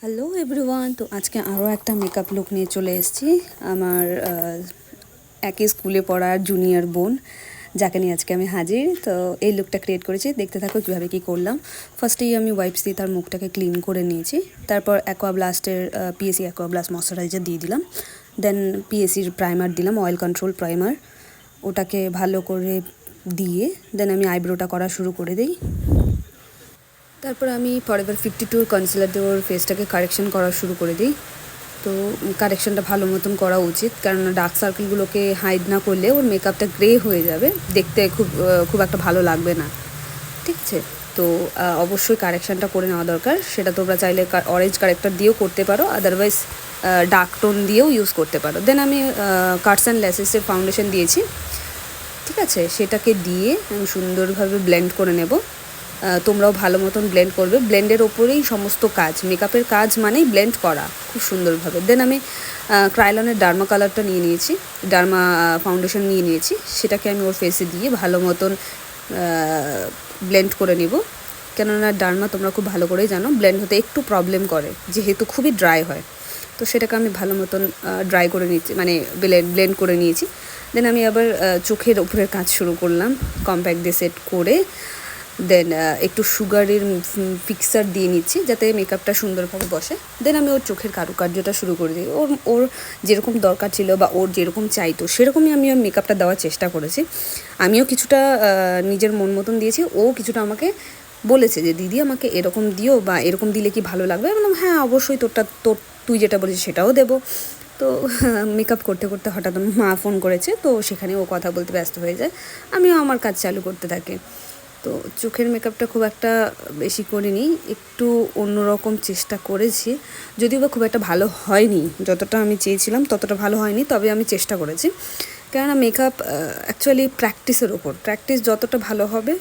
Hello everyone, তো আজকে আরও একটা মেকআপ লুক নিয়ে চলে এসেছি। আমার একই স্কুলে পড়ার জুনিয়র বোন, যাকে নিয়ে আজকে আমি হাজির। তো এই লুকটা ক্রিয়েট করেছি, দেখতে থাকো কীভাবে কী করলাম। ফার্স্টেই আমি ওয়াইপস দিয়ে তার মুখটাকে ক্লিন করে নিয়েছি। তারপর অ্যাকোয়াব্লাস্টের পিএসি অ্যাকোয়াব্লাস্ট ময়শ্চারাইজার দিয়ে দিলাম। দেন পিএসির প্রাইমার দিলাম, অয়েল কন্ট্রোল প্রাইমার। ওটাকে ভালো করে দিয়ে দেন আমি আইব্রোটা করা শুরু করে দিই। তারপর আমি ফরএভার 52 কনসিলার দিয়ে ওর ফেসটাকে কারেকশন করা শুরু করে দিই। তো কারেকশনটা ভালো মতন করা উচিত, কারণ ডার্ক সার্কেলগুলোকে হাইড না করলে ওর মেকআপটা গ্রে হয়ে যাবে, দেখতে খুব একটা ভালো লাগবে না। ঠিক আছে, তো অবশ্যই কারেকশানটা করে নেওয়া দরকার। সেটা তোমরা চাইলে অরেঞ্জ কারেক্টার দিয়েও করতে পারো, আদারওয়াইজ ডার্ক টোন দিয়েও ইউজ করতে পারো। দেন আমি কাটস অ্যান্ড ল্যাসেসের ফাউন্ডেশন দিয়েছি। ঠিক আছে, সেটাকে দিয়ে আমি সুন্দরভাবে ব্লেন্ড করে নেব। তোমরাও ভালো মতন ব্লেন্ড করবে। ব্লেন্ডের ওপরেই সমস্ত কাজ, মেকআপের কাজ মানেই ব্লেন্ড করা খুব সুন্দরভাবে। দেন আমি ক্রাইলনের ডার্মা কালারটা নিয়ে নিয়েছি, ডার্মা ফাউন্ডেশন নিয়ে নিয়েছি। সেটাকে আমি ওর ফেসে দিয়ে ভালো মতন ব্লেন্ড করে নিব। কেননা ডার্মা তোমরা খুব ভালো করেই জানো ব্লেন্ড হতে একটু প্রবলেম করে, যেহেতু খুবই ড্রাই হয়। তো সেটাকে আমি ভালো মতন ড্রাই করে নিচ্ছি, মানে ব্লেন্ড করে নিয়েছি। দেন আমি আবার চোখের উপরের কাজ শুরু করলাম, কম্প্যাক্ট দিয়ে সেট করে। দেন একটু সুগারের ফিক্সার দিয়ে নিচ্ছি যাতে মেকআপটা সুন্দরভাবে বসে। দেন আমি ওর চোখের কারুকার্যটা শুরু করে দিই। ওর যেরকম দরকার ছিল বা ওর যেরকম চাইতো সেরকমই আমি ওর মেকআপটা দেওয়ার চেষ্টা করেছি। আমিও কিছুটা নিজের মন মতন দিয়েছি, ও কিছুটা আমাকে বলেছে যে দিদি আমাকে এরকম দিও বা এরকম দিলে কি ভালো লাগবে। আমি বললাম হ্যাঁ অবশ্যই, তুই যেটা বলেছিস সেটাও দেবো। তো মেকআপ করতে করতে হঠাৎ মা ফোন করেছে, তো সেখানে ও কথা বলতে ব্যস্ত হয়ে যায়, আমিও আমার কাজ চালু করতে থাকি। তো চোখের মেকআপটা খুব একটা বেশি করিনি, একটু অন্যরকম চেষ্টা করেছি, যদিও বা খুব একটা ভালো হয়নি, যতটা আমি চেয়েছিলাম ততটা ভালো হয়নি, তবে আমি চেষ্টা করেছি। কেননা মেকআপ অ্যাকচুয়ালি প্র্যাকটিসের ওপর, প্র্যাকটিস যতটা ভালো হবে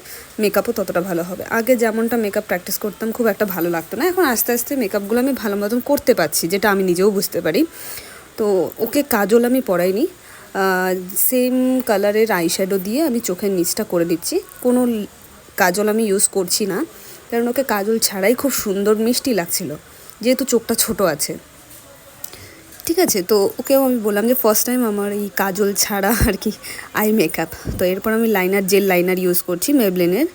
মেকআপও ততটা ভালো হবে। আগে যেমনটা মেকআপ প্র্যাকটিস করতাম খুব একটা ভালো লাগতো না, এখন আস্তে আস্তে মেকআপগুলো আমি ভালো মতন করতে পারছি, যেটা আমি নিজেও বুঝতে পারি। তো ওকে কাজল আমি পরাইনি, সেম কালারের আইশ্যাডো দিয়ে আমি চোখের নিচটা করে দিচ্ছি। কোনো কাজল আমি ইউজ করছি না, কারণ ওকে কাজল ছাড়াই খুব সুন্দর মিষ্টি লাগছিল, যেহেতু চোখটা ছোট আছে। ঠিক আছে, তো ওকেও আমি বললাম যে ফার্স্ট টাইম আমার এই কাজল ছাড়া আর কি আই মেকআপ। তো এরপর আমি জেল লাইনার ইউজ করছি মেবলিনের।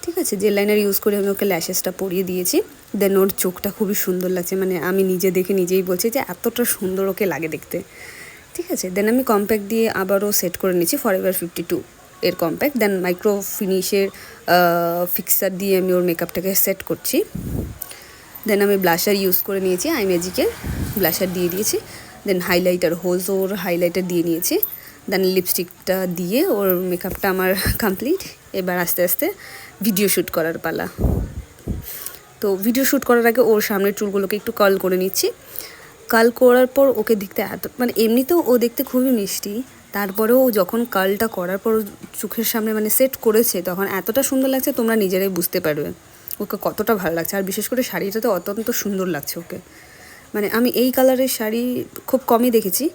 ঠিক আছে, জেল লাইনার ইউজ করে আমি ওকে ল্যাশেসটা পরিয়ে দিয়েছি। দেন ওর চোখটা খুবই সুন্দর লাগছে, মানে আমি নিজে দেখে নিজেই বলছি যে এতটা সুন্দর ওকে লাগে দেখতে। ঠিক আছে, দেন আমি কম্প্যাক্ট দিয়ে আবারও সেট করে নিচ্ছি, ফরএভার 52 এর কম্প্যাক্ট। দেন মাইক্রো ফিনিশের ফিক্সার দিয়ে আমি ওর মেকআপটাকে সেট করছি। দেন আমি ব্লাশার ইউজ করে নিয়েছি, আই ম্যাজিকের ব্লাশার দিয়ে দিয়েছি। দেন হাইলাইটার হোজ ওর হাইলাইটার দিয়ে নিয়েছি। দেন লিপস্টিকটা দিয়ে ওর মেকআপটা আমার কমপ্লিট। এবার আস্তে আস্তে ভিডিও শ্যুট করার পালা। তো ভিডিও শ্যুট করার আগে ওর সামনের চুলগুলোকে একটু কার্ল করে নিচ্ছি। কার্ল করার পর ওকে দেখতে মানে এমনিতেও ও দেখতে খুবই মিষ্টি, তারপরেও যখন কার্লটা করার পর চোখের সামনে মানে সেট করেছে তখন এতটা সুন্দর লাগছে, তোমরা নিজেরাই বুঝতে পারবে ওকে কতটা ভালো লাগছে। আর বিশেষ করে শাড়িটা তো অত্যন্ত সুন্দর লাগছে ওকে, মানে আমি এই কালারের শাড়ি খুব কমই দেখেছি।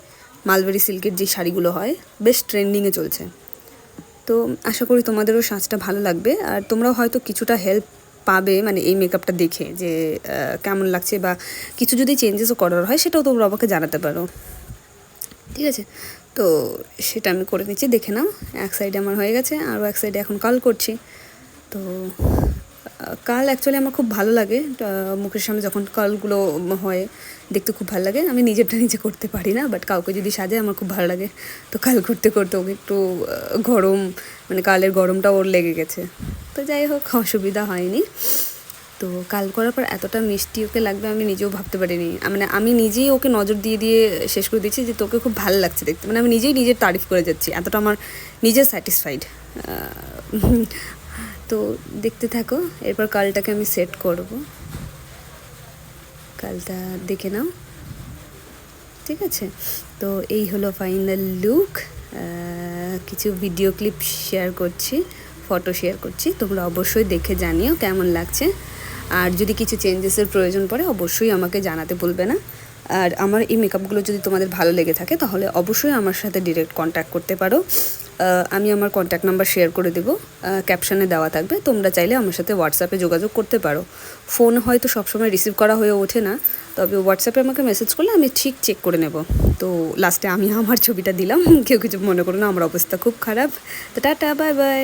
মালবেরি সিল্কের যে শাড়িগুলো হয় বেশ ট্রেন্ডিংয়ে চলছে। তো আশা করি তোমাদেরও সাজটা ভালো লাগবে, আর তোমরাও হয়তো কিছুটা হেল্প পাবে মানে এই মেকআপটা দেখে, যে কেমন লাগছে বা কিছু যদি চেঞ্জেসও করার হয় সেটাও তোমরা আমাকে জানাতে পারো। ঠিক আছে, তো সেটা আমি করে নিচ্ছি, দেখে নাও। এক সাইডে আমার হয়ে গেছে, আরও এক সাইডে এখন কার্ল করছি। তো কার্ল অ্যাকচুয়ালি আমার খুব ভালো লাগে, মুখের সামনে যখন কার্লগুলো হয় দেখতে খুব ভালো লাগে। আমি নিজেরটা নিজে করতে পারি না, বাট কাউকে যদি সাজায় আমার খুব ভালো লাগে। তো কার্ল করতে করতে ওকে একটু গরম, মানে কার্লের গরমটা ওর লেগে গেছে। তো যাই হোক, অসুবিধা হয়নি। তো কার্ল করার পর এতটা মিষ্টি ওকে লাগবে আমি নিজেও ভাবতে পারিনি, মানে আমি নিজেই ওকে নজর দিয়ে দিয়ে শেষ করে দিচ্ছি যে তোকে খুব ভালো লাগছে দেখতে, মানে আমি নিজেই নিজের তারিফ করে যাচ্ছি, এতটা আমার নিজে স্যাটিসফাইড। তো দেখতে থাকো, এরপর কার্লটাকে আমি সেট করব, কার্লটা দেখে নাও। ঠিক আছে, তো এই হলো ফাইনাল লুক। কিছু ভিডিও ক্লিপ শেয়ার করছি, ফটো শেয়ার করছি, তোমরা অবশ্যই দেখে জানিও কেমন লাগছে। আর যদি কিছু চেঞ্জেসের প্রয়োজন পড়ে অবশ্যই আমাকে জানাতে বলবে না। আর আমার এই মেকআপগুলো যদি তোমাদের ভালো লেগে থাকে তাহলে অবশ্যই আমার সাথে ডিরেক্ট কন্ট্যাক্ট করতে পারো। আমি আমার কন্ট্যাক্ট নাম্বার শেয়ার করে দেবো, ক্যাপশনে দেওয়া থাকবে। তোমরা চাইলে আমার সাথে হোয়াটসঅ্যাপে যোগাযোগ করতে পারো। ফোন হয়তো সবসময় রিসিভ করা হয়ে ওঠে না, তবে হোয়াটসঅ্যাপে আমাকে মেসেজ করলে আমি ঠিক চেক করে নেব। তো লাস্টে আমি আমার ছবিটা দিলাম, কেউ কিছু মনে করো না, আমার অবস্থা খুব খারাপ। তো টাটা, বাই বাই।